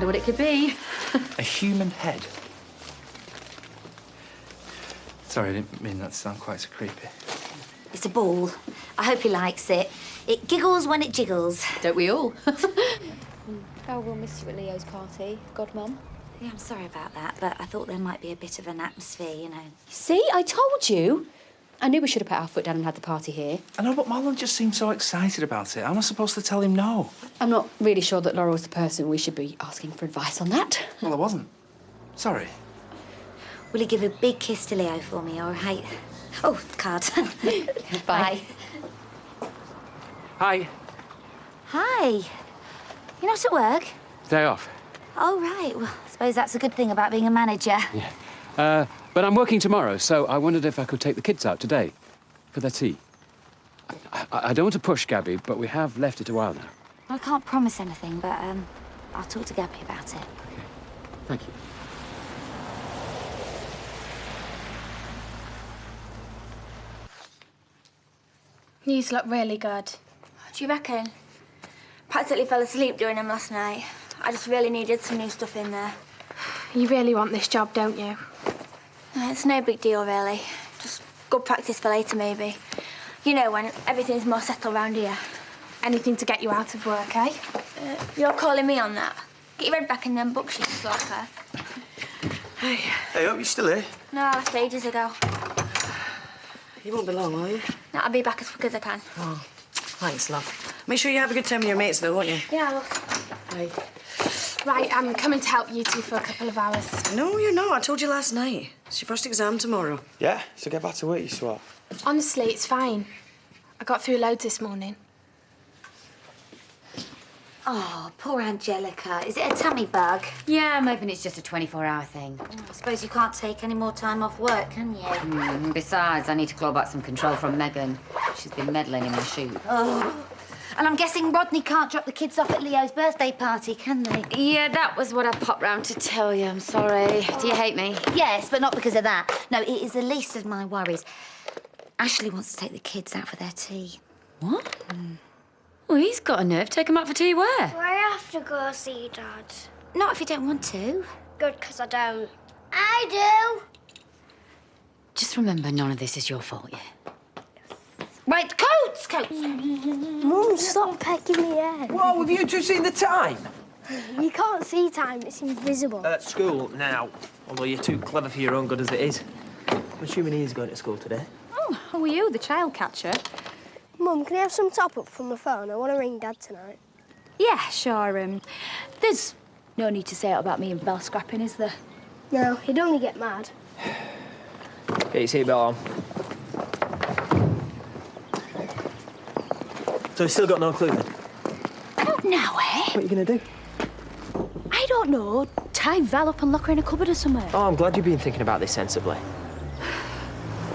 Wonder what it could be. A human head? Sorry, I didn't mean that to sound quite so creepy. It's a ball. I hope he likes it. It giggles when it jiggles. Don't we all? Oh, we'll miss you at Leo's party, Godmum. Yeah, I'm sorry about that, but I thought there might be a bit of an atmosphere, you know. See, I told you. I knew we should have put our foot down and had the party here. I know, but Marlon just seemed so excited about it. How am I supposed to tell him no? I'm not really sure that Laura was the person we should be asking for advice on that. Well, I wasn't. Sorry. Will you give a big kiss to Leo for me, all right? Oh, the card. Bye. Hi. Hi. You're not at work? Day off. Oh, right. Well, I suppose that's a good thing about being a manager. Yeah. But I'm working tomorrow, so I wondered if I could take the kids out today for their tea. I don't want to push Gabby, but we have left it a while now. I can't promise anything, but I'll talk to Gabby about it. Okay. Thank you. These look really good. Do you reckon? Practically fell asleep doing them last night. I just really needed some new stuff in there. You really want this job, don't you? It's no big deal, really. Just good practice for later, maybe. You know, when everything's more settled around here. Anything to get you out of work, eh? You're calling me on that? Get your head back in them booksheets, Locker. Hey, hope you're still here. No, I left ages ago. You won't be long, will you? No, I'll be back as quick as I can. Oh, thanks, love. Make sure you have a good time with your mates, though, won't you? Yeah, well... Hey. Right, I'm coming to help you two for a couple of hours. No, you're not. I told you last night. It's your first exam tomorrow. Yeah, so get back to work, you swat. Honestly, it's fine. I got through loads this morning. Oh, poor Angelica. Is it a tummy bug? Yeah, I'm hoping it's just a 24-hour thing. Oh, I suppose you can't take any more time off work, can you? Besides, I need to claw back some control from Megan. She's been meddling in my shoot. Oh. And I'm guessing Rodney can't drop the kids off at Leo's birthday party, can they? Yeah, that was what I popped round to tell you. I'm sorry. Do you hate me? Yes, but not because of that. No, it is the least of my worries. Ashley wants to take the kids out for their tea. What? Well, he's got a nerve. Take him out for tea where? I have to go see Dad. Not if you don't want to. Good, because I don't. I do. Just remember, none of this is your fault, yeah? Right, coats! Mum, stop pecking me head. Whoa, have you two seen the time? You can't see time, it's invisible. At school now, although you're too clever for your own good as it is. I'm assuming he is going to school today. Oh, who are you, the child catcher? Mum, can I have some top-up from my phone? I want to ring Dad tonight. Yeah, sure. There's no need to say it about me and Belle scrapping, is there? No, he'd only get mad. Get your seatbelt on. So he's still got no clue then? I don't know, eh? What are you going to do? I don't know. Tie Val up and lock her in a cupboard or somewhere. Oh, I'm glad you've been thinking about this sensibly.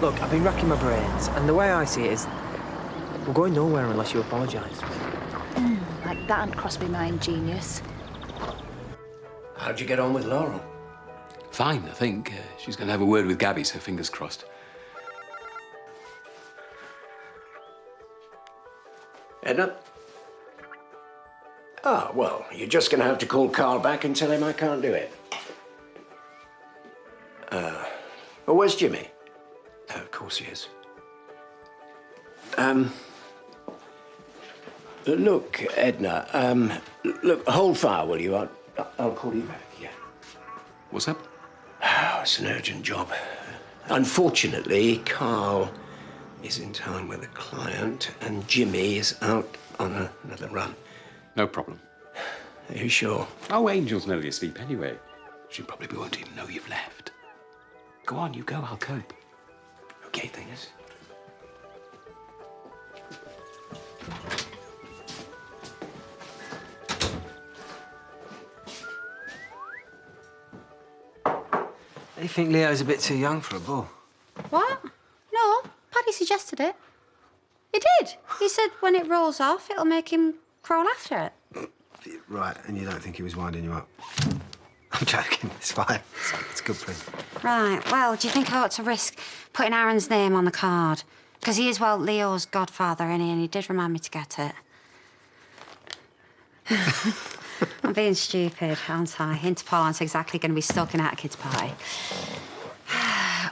Look, I've been racking my brains, and the way I see it is we're going nowhere unless you apologise. Like that and cross me mind, genius. How'd you get on with Laurel? Fine, I think. She's going to have a word with Gabby, so fingers crossed. Edna? Ah, well, you're just going to have to call Carl back and tell him I can't do it. Well, where's Jimmy? Of course he is. Look, Edna, look, hold fire, will you? I'll call you back, yeah. What's up? Oh, it's an urgent job. Unfortunately, Carl is in town with a client and Jimmy is out on another run. No problem. Are you sure? Oh, Angel's nearly asleep anyway. She probably won't even know you've left. Go on, you go, I'll cope. Okay, thanks. I think Leo's a bit too young for a bull. What? No, Paddy suggested it. He did. He said when it rolls off, it'll make him crawl after it. Right, and you don't think he was winding you up? I'm joking, it's fine. It's good print. Right, well, do you think I ought to risk putting Aaron's name on the card? Because he is, well, Leo's godfather, and he did remind me to get it. I'm being stupid, aren't I? Interpol aren't exactly going to be stalking out a kid's party.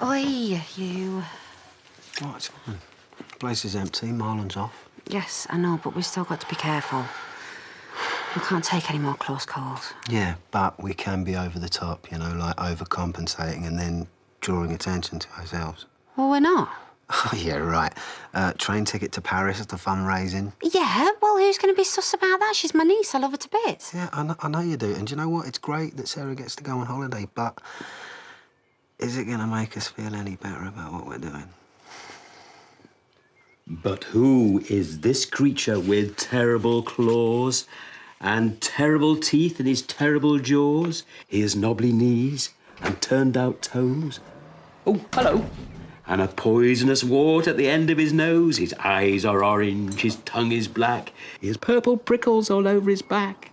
Oi, you. Oh, it's fine. The place is empty, Marlon's off. Yes, I know, but we've still got to be careful. We can't take any more close calls. Yeah, but we can be over the top, you know, like overcompensating and then drawing attention to ourselves. Well, we're not. Oh, yeah, right. Train ticket to Paris at the fundraising. Yeah, well, who's going to be sus about that? She's my niece. I love her to bits. Yeah, I know you do. And do you know what? It's great that Sarah gets to go on holiday, but is it going to make us feel any better about what we're doing? But who is this creature with terrible claws and terrible teeth in his terrible jaws, his knobbly knees and turned-out toes? Oh, hello. And a poisonous wart at the end of his nose. His eyes are orange, his tongue is black, he has purple prickles all over his back.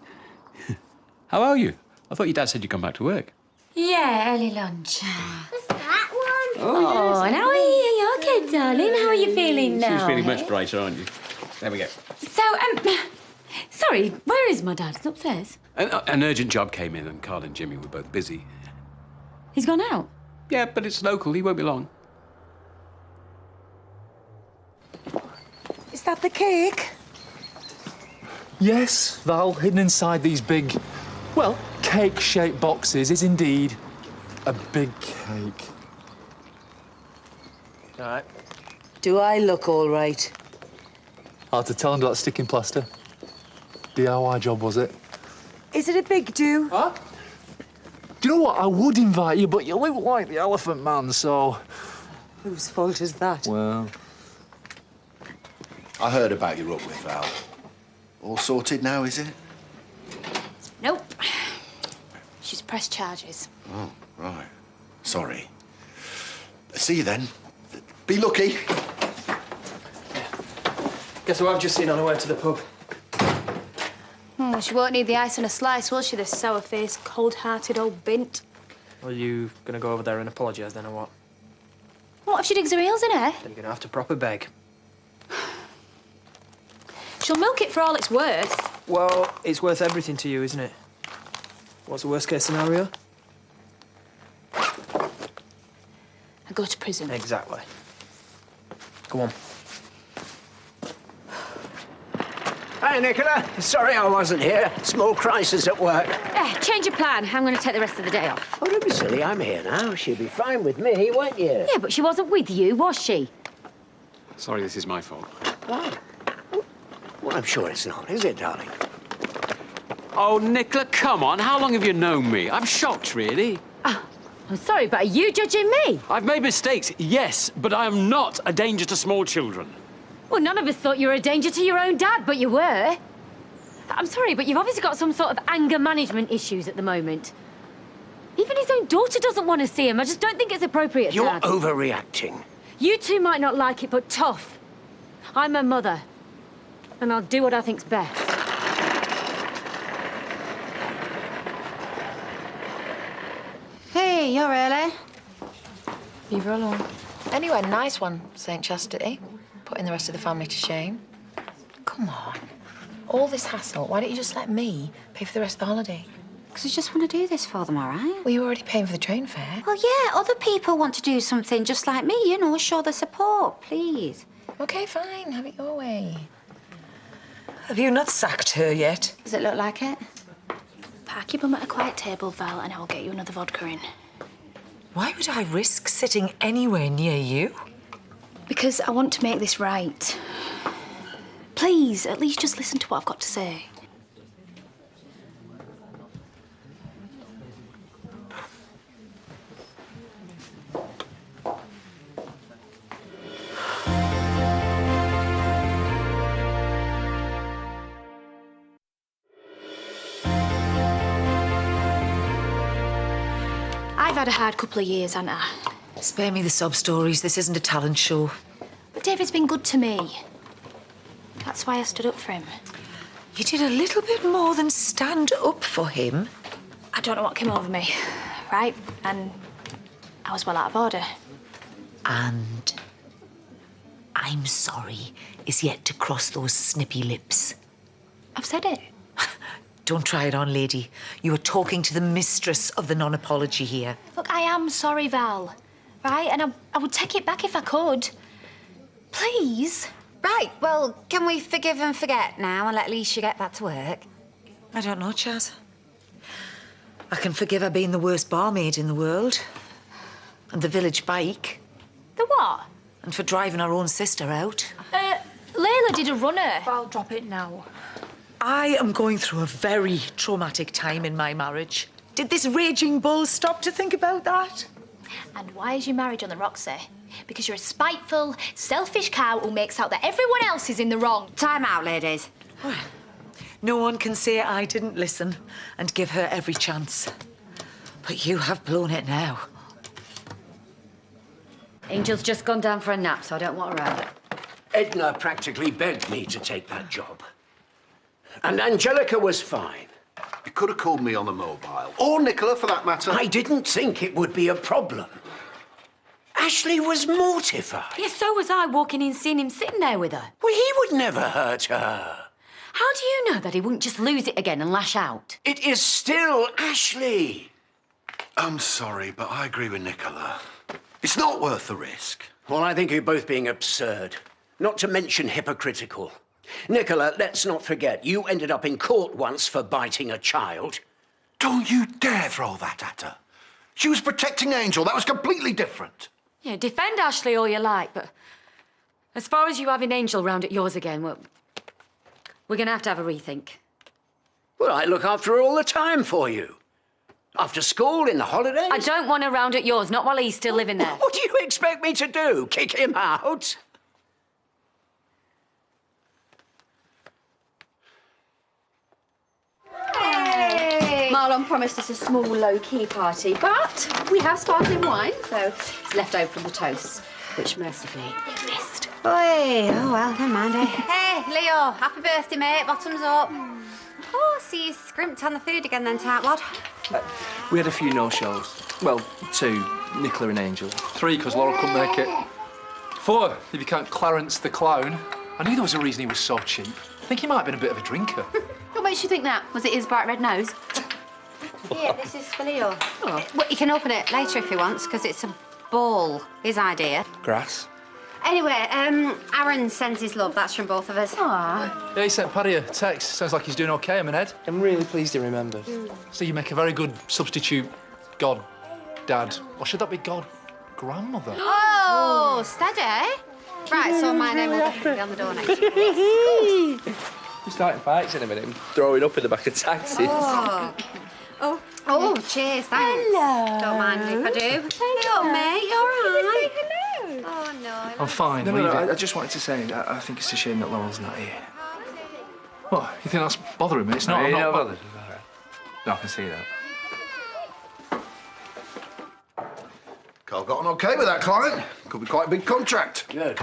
How are you? I thought your dad said you'd come back to work. Yeah, early lunch. What's that one? Oh, and how are you? Okay, darling. How are you feeling now? She's feeling eh? much brighter, aren't you? There we go. So, sorry, where is my dad? He's upstairs. An urgent job came in and Carl and Jimmy were both busy. He's gone out? Yeah, but it's local. He won't be long. Is that the cake? Yes, Val, hidden inside these big, well, cake-shaped boxes is indeed a big cake. All right. Do I look all right? Hard to tell under that sticking plaster. DIY job, was it? Is it a big do? Huh? Do you know what? I would invite you, but you look like the Elephant Man, so... Whose fault is that? Well... I heard about your up with Val. All sorted now, is it? Nope. She's pressed charges. Oh, right. Sorry. See you then. Be lucky. Guess who I've just seen on her way to the pub? Oh, she won't need the ice on a slice, will she, this sour-faced, cold-hearted old bint? Are you going to go over there and apologise then, or what? What if she digs her heels in her? Then you're going to have to proper beg. She'll milk it for all it's worth. Well, it's worth everything to you, isn't it? What's the worst-case scenario? I go to prison. Exactly. Go on. Hi, Nicola. Sorry I wasn't here. Small crisis at work. Change your plan. I'm going to take the rest of the day off. Oh, don't be silly. I'm here now. She'll be fine with me, won't you? Yeah, but she wasn't with you, was she? Sorry, this is my fault. Why? Well, I'm sure it's not, is it, darling? Oh, Nicola, come on. How long have you known me? I'm shocked, really. I'm sorry, but are you judging me? I've made mistakes, yes, but I am not a danger to small children. Well, none of us thought you were a danger to your own dad, but you were. I'm sorry, but you've obviously got some sort of anger management issues at the moment. Even his own daughter doesn't want to see him. I just don't think it's appropriate, You're Dad. overreacting. You two might not like it, but tough. I'm her mother, and I'll do what I think's best. Hey, you're early. Leave her alone. Anyway, nice one, St. Chastity. Putting the rest of the family to shame. Come on. All this hassle, why don't you just let me pay for the rest of the holiday? Because I just want to do this for them, all right? Well, you're already paying for the train fare. Well, yeah, other people want to do something just like me, you know, show their support, please. OK, fine, have it your way. Have you not sacked her yet? Does it look like it? Park your bum at a quiet table, Val, and I'll get you another vodka in. Why would I risk sitting anywhere near you? Because I want to make this right. Please, at least just listen to what I've got to say. I've had a hard couple of years, haven't I? Spare me the sob stories. This isn't a talent show. But David's been good to me. That's why I stood up for him. You did a little bit more than stand up for him. I don't know what came over me, right? And I was well out of order. And I'm sorry is yet to cross those snippy lips. I've said it. Don't try it on, lady. You are talking to the mistress of the non-apology here. Look, I am sorry, Val. Right? And I would take it back if I could. Please. Right, well, can we forgive and forget now and let Alicia get back to work? I don't know, Chaz. I can forgive her being the worst barmaid in the world. And the village bike. The what? And for driving her own sister out. Layla did a runner. I'll drop it now. I am going through a very traumatic time in my marriage. Did this raging bull stop to think about that? And why is your marriage on the rocks, eh? Because you're a spiteful, selfish cow who makes out that everyone else is in the wrong. Time out, ladies. No one can say I didn't listen and give her every chance. But you have blown it now. Angel's just gone down for a nap, so I don't want her out. Edna practically begged me to take that job. And Angelica was fine. You could have called me on the mobile. Or Nicola, for that matter. I didn't think it would be a problem. Ashley was mortified. Yeah, so was I, walking in, seeing him sitting there with her. Well, he would never hurt her. How do you know that he wouldn't just lose it again and lash out? It is still Ashley. I'm sorry, but I agree with Nicola. It's not worth the risk. Well, I think you're both being absurd. Not to mention hypocritical. Nicola, let's not forget, you ended up in court once for biting a child. Don't you dare throw that at her. She was protecting Angel. That was completely different. Yeah, defend Ashley all you like, but as far as you having Angel round at yours again, well, we're going to have a rethink. Well, I look after her all the time for you. After school, in the holidays. I don't want her round at yours, not while he's still living there. What do you expect me to do? Kick him out? Hey! Marlon promised us a small, low-key party, but we have sparkling wine, so it's left over from the toasts, which mercifully you missed. Oi, oh well, never mind, eh? Hey, Leo, happy birthday, mate. Bottoms up. Oh, so you scrimped on the food again then, Tartwad? We had a few no-shows. Well, 2, Nicola and Angel. 3, because Laura couldn't make it. 4, if you count Clarence the clown. I knew there was a reason he was so cheap. I think he might have been a bit of a drinker. What makes you think that? Was it his bright red nose? Here, this is for Leo. Oh. Well, you can open it later if he wants, because it's a ball. His idea. Grass. Anyway, Aaron sends his love. That's from both of us. Aww. Yeah, he sent Paddy a text. Sounds like he's doing OK, I'm Ed. I'm really pleased he remembered. So you make a very good substitute god dad. Or should that be god grandmother? Oh, steady. Right, so my name will definitely be on the door next year. We're starting fights in a minute and throwing up in the back of taxis. Oh, cheers, thanks. Hello. Don't mind if I do. Hello, mate, you all right? Hello. Oh, no. I'm fine. No, I just wanted to say that I think it's a shame that Laurel's not here. What? You think that's bothering me? It's not. I'm not bothered. No, I can see that. Carl got on OK with that client. Could be quite a big contract. Good.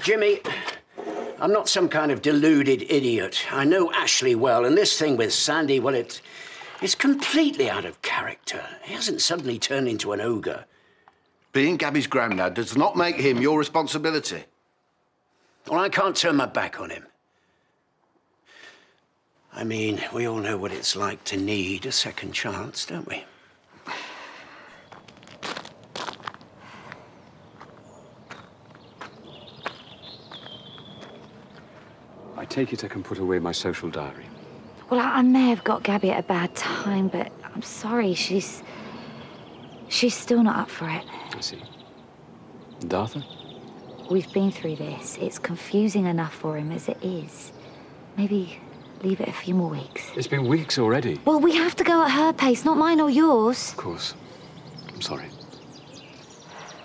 Jimmy, I'm not some kind of deluded idiot. I know Ashley well, and this thing with Sandy, well, it's completely out of character. He hasn't suddenly turned into an ogre. Being Gabby's granddad does not make him your responsibility. Well, I can't turn my back on him. I mean, we all know what it's like to need a second chance, don't we? I take it I can put away my social diary. Well, I may have got Gabby at a bad time, but I'm sorry, she's still not up for it. I see. And Arthur? We've been through this. It's confusing enough for him as it is. Maybe leave it a few more weeks. It's been weeks already. Well, we have to go at her pace, not mine or yours. Of course. I'm sorry.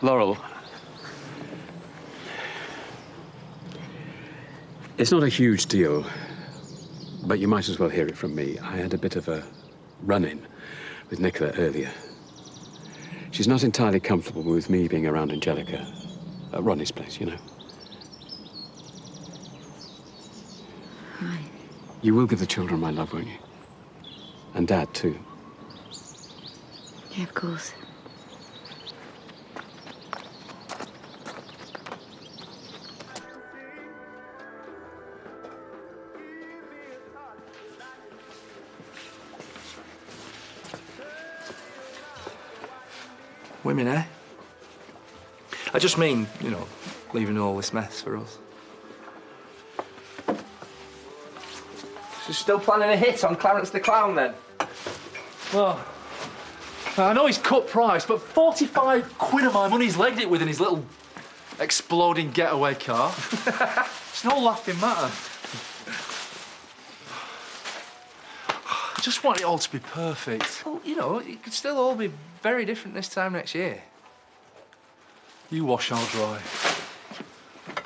Laurel. It's not a huge deal, but you might as well hear it from me. I had a bit of a run-in with Nicola earlier. She's not entirely comfortable with me being around Angelica at Ronnie's place, you know. Right. You will give the children my love, won't you? And Dad, too. Yeah, of course. Women, eh? I just mean, you know, leaving all this mess for us. She's still planning a hit on Clarence the Clown, then? Well, I know he's cut price, but 45 quid of my money's legged it with in his little exploding getaway car. It's no laughing matter. I just want it all to be perfect. Well, you know, it could still all be very different this time next year. You wash, I'll dry.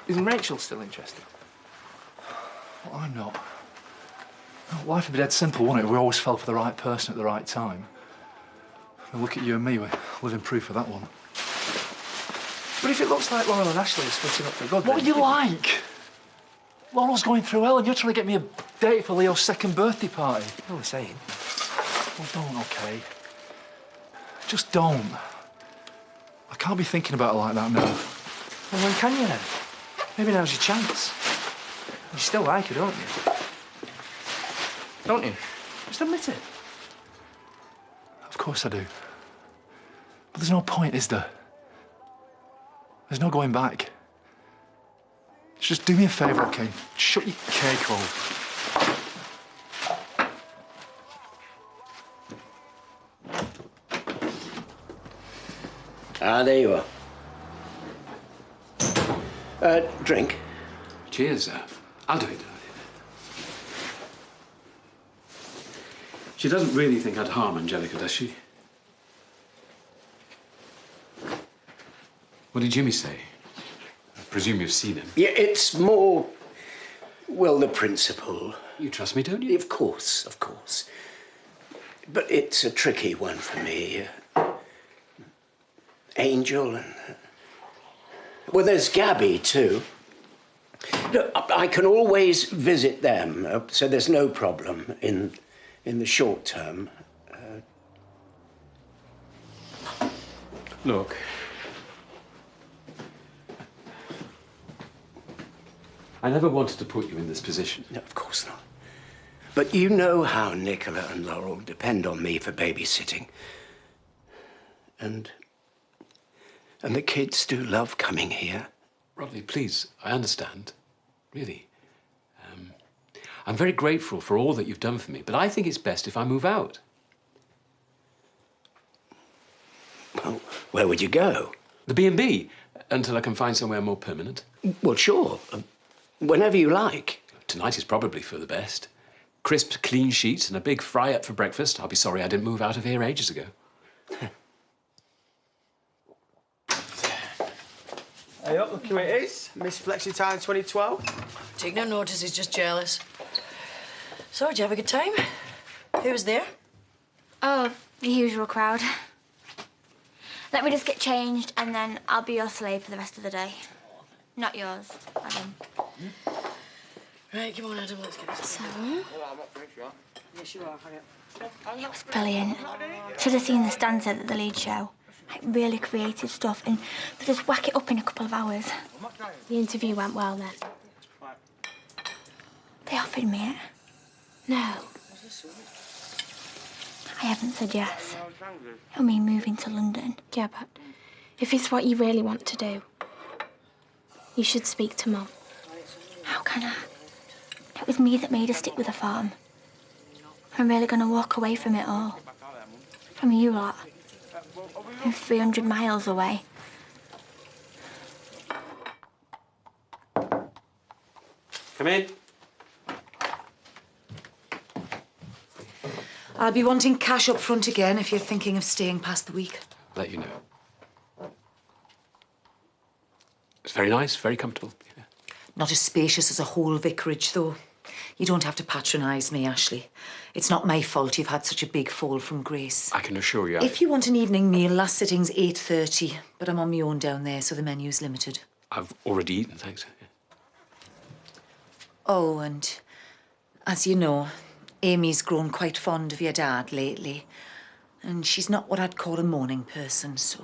Isn't Rachel still interested? Well, I'm not. Life would be dead simple, wouldn't it? We always fell for the right person at the right time. Well, look at you and me, we're living proof of that one. But if it looks like Laurel and Ashley are splitting up for good, what are you like? Laurel's going through hell and you're trying to get me a date for Leo's second birthday party. What are we saying? Well, don't, OK? Just don't. I can't be thinking about it like that now. Well, when can you then? Maybe now's your chance. You still like her, don't you? Don't you? Just admit it. Of course I do. But there's no point, is there? There's no going back. Just do me a favour, OK? Shut your cake hole. Ah, there you are. Drink. Cheers. I'll do it. She doesn't really think I'd harm Angelica, does she? What did Jimmy say? I presume you've seen him. Yeah, it's more, well, the principle. You trust me, don't you? Of course, of course. But it's a tricky one for me. Angel and... Well, there's Gabby, too. Look, I can always visit them, so there's no problem in the short term. Look. I never wanted to put you in this position. No, of course not. But you know how Nicola and Laurel depend on me for babysitting. And the kids do love coming here. Rodney, please, I understand. Really. I'm very grateful for all that you've done for me, but I think it's best if I move out. Well, where would you go? The B&B, until I can find somewhere more permanent. Well, sure. Whenever you like. Tonight is probably for the best. Crisp, clean sheets and a big fry-up for breakfast. I'll be sorry I didn't move out of here ages ago. Hey up, look who it is. Miss Flexitime 2012. Take no notice, he's just jealous. So, did you have a good time? Who was there? Oh, the usual crowd. Let me just get changed and then I'll be your slave for the rest of the day. Not yours, Adam. Right, come on, Adam, let's get this. So? Yes, you are, It was brilliant. Should have seen the stanza at the lead show. Like, really creative stuff, and they just whack it up in a couple of hours. The interview went well then. They offered me it. No. I haven't said yes. It'll mean moving to London. Yeah, but if it's what you really want to do, you should speak to Mum. How can I? It was me that made her stick with the farm. I'm really going to walk away from it all. From you lot. I'm 300 miles away. Come in. I'll be wanting cash up front again if you're thinking of staying past the week. Let you know. It's very nice, very comfortable. Yeah. Not as spacious as a whole vicarage, though. You don't have to patronise me, Ashley. It's not my fault you've had such a big fall from grace. I can assure you. If you want an evening meal, last sitting's 8:30, but I'm on my own down there, so the menu's limited. I've already eaten, thanks. Yeah. Oh, and as you know, Amy's grown quite fond of your dad lately. And she's not what I'd call a morning person, so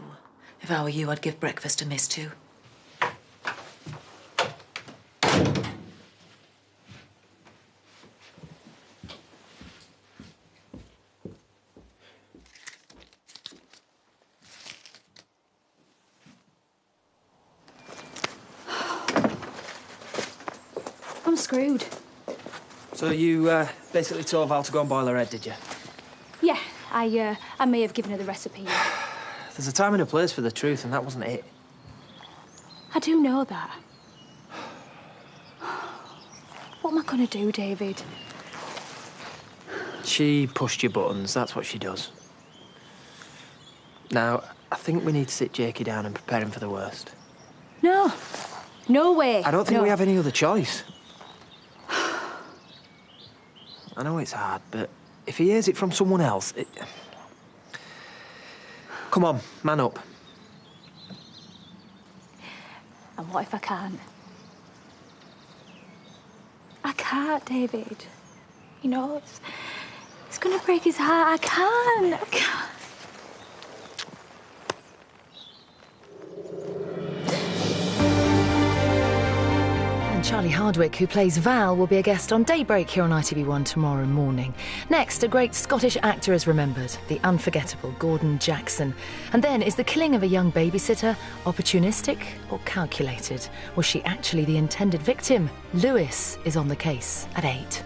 if I were you, I'd give breakfast a miss too. screwed. So you basically told Val to go and boil her head, did you? Yeah, I may have given her the recipe. There's a time and a place for the truth, and that wasn't it. I do know that. What am I gonna do, David? She pushed your buttons, that's what she does. Now, I think we need to sit Jakey down and prepare him for the worst. No. No way. I don't think No. we have any other choice. I know it's hard, but if he hears it from someone else, it... Come on, man up. And what if I can't? I can't, David. You know, it's gonna break his heart. I can't. Charlie Hardwick, who plays Val, will be a guest on Daybreak here on ITV1 tomorrow morning. Next, a great Scottish actor is remembered, the unforgettable Gordon Jackson. And then, is the killing of a young babysitter opportunistic or calculated? Was she actually the intended victim? Lewis is on the case at 8.